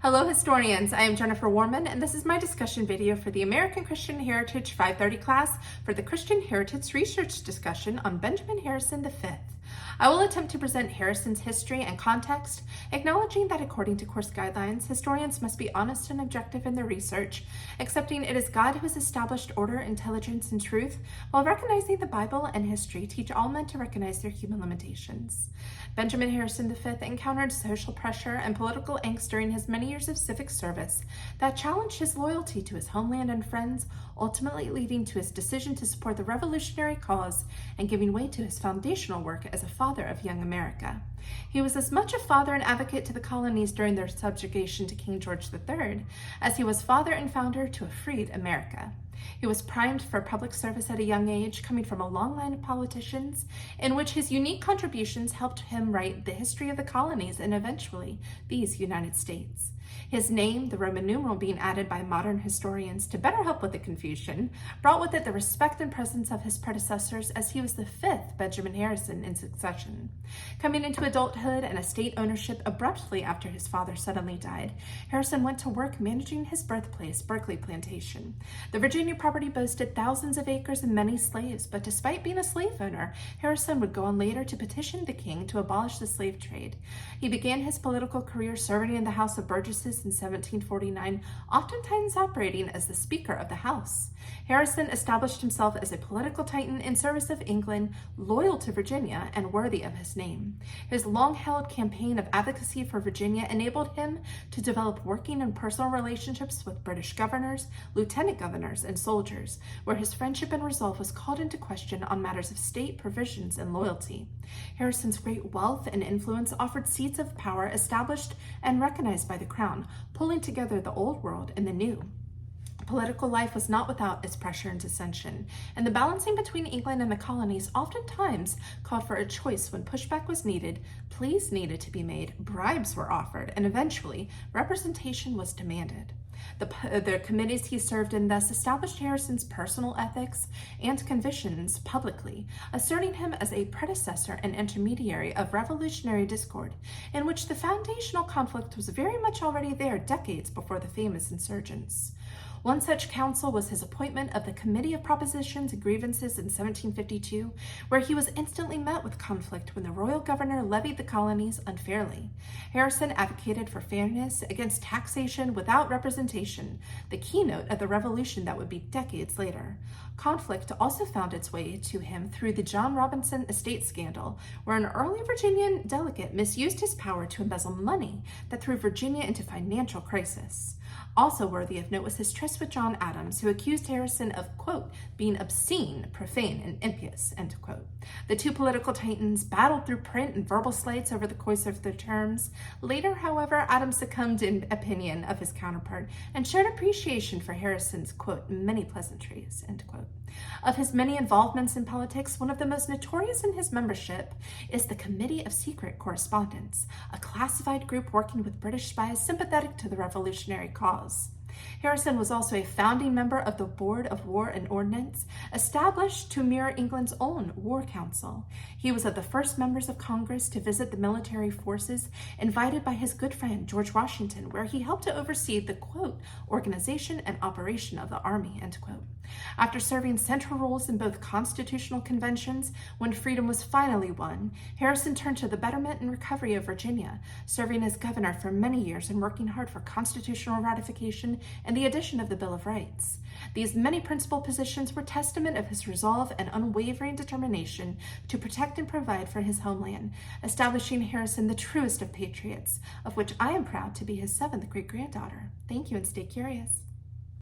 Hello historians, I am Jennifer Worman and this is my discussion video for the American Christian Heritage 530 class for the Christian Heritage Research discussion on Benjamin Harrison V. I will attempt to present Harrison's history and context, acknowledging that according to course guidelines, historians must be honest and objective in their research, accepting it is God who has established order, intelligence, and truth, while recognizing the Bible and history teach all men to recognize their human limitations. Benjamin Harrison V encountered social pressure and political angst during his many years of civic service that challenged his loyalty to his homeland and friends, ultimately leading to his decision to support the revolutionary cause and giving way to his foundational work as a father of young America. He was as much a father and advocate to the colonies during their subjugation to King George III as he was father and founder to a freed America. He was primed for public service at a young age, coming from a long line of politicians, in which his unique contributions helped him write the history of the colonies and eventually these United States. His name, the Roman numeral being added by modern historians to better help with the confusion, brought with it the respect and presence of his predecessors as he was the fifth Benjamin Harrison in succession. Coming into adulthood and estate ownership abruptly after his father suddenly died, Harrison went to work managing his birthplace, Berkeley Plantation. The Virginia property boasted thousands of acres and many slaves, but despite being a slave owner, Harrison would go on later to petition the king to abolish the slave trade. He began his political career serving in the House of Burgesses in 1749, oftentimes operating as the Speaker of the House. Harrison established himself as a political titan in service of England, loyal to Virginia and worthy of his name. His long-held campaign of advocacy for Virginia enabled him to develop working and personal relationships with British governors, lieutenant governors, and soldiers, where his friendship and resolve was called into question on matters of state provisions and loyalty. Harrison's great wealth and influence offered seats of power established and recognized by the crown, pulling together the old world and the new. Political life was not without its pressure and dissension, and the balancing between England and the colonies oftentimes called for a choice when pushback was needed, pleas needed to be made, bribes were offered, and eventually representation was demanded. The committees he served in thus established Harrison's personal ethics and convictions publicly, asserting him as a predecessor and intermediary of revolutionary discord, in which the foundational conflict was very much already there decades before the famous insurgents. One such council was his appointment of the Committee of Propositions and Grievances in 1752, where he was instantly met with conflict when the royal governor levied the colonies unfairly. Harrison advocated for fairness against taxation without representation, the keynote of the revolution that would be decades later. Conflict also found its way to him through the John Robinson estate scandal, where an early Virginian delegate misused his power to embezzle money that threw Virginia into financial crisis. Also worthy of note was his tryst with John Adams, who accused Harrison of, quote, being obscene, profane, and impious, end quote. The two political titans battled through print and verbal slights over the course of their terms. Later, however, Adams succumbed in opinion of his counterpart and showed appreciation for Harrison's, quote, many pleasantries, end quote. Of his many involvements in politics, one of the most notorious in his membership is the Committee of Secret Correspondence, a classified group working with British spies sympathetic to the revolutionary cause. Harrison was also a founding member of the Board of War and Ordnance, established to mirror England's own War Council. He was of the first members of Congress to visit the military forces, invited by his good friend George Washington, where he helped to oversee the, quote, organization and operation of the army, end quote. After serving central roles in both constitutional conventions, when freedom was finally won, Harrison turned to the betterment and recovery of Virginia, serving as governor for many years and working hard for constitutional ratification and the addition of the Bill of Rights. These many principal positions were testament of his resolve and unwavering determination to protect and provide for his homeland, establishing Harrison the truest of patriots, of which I am proud to be his seventh great-granddaughter. Thank you and stay curious.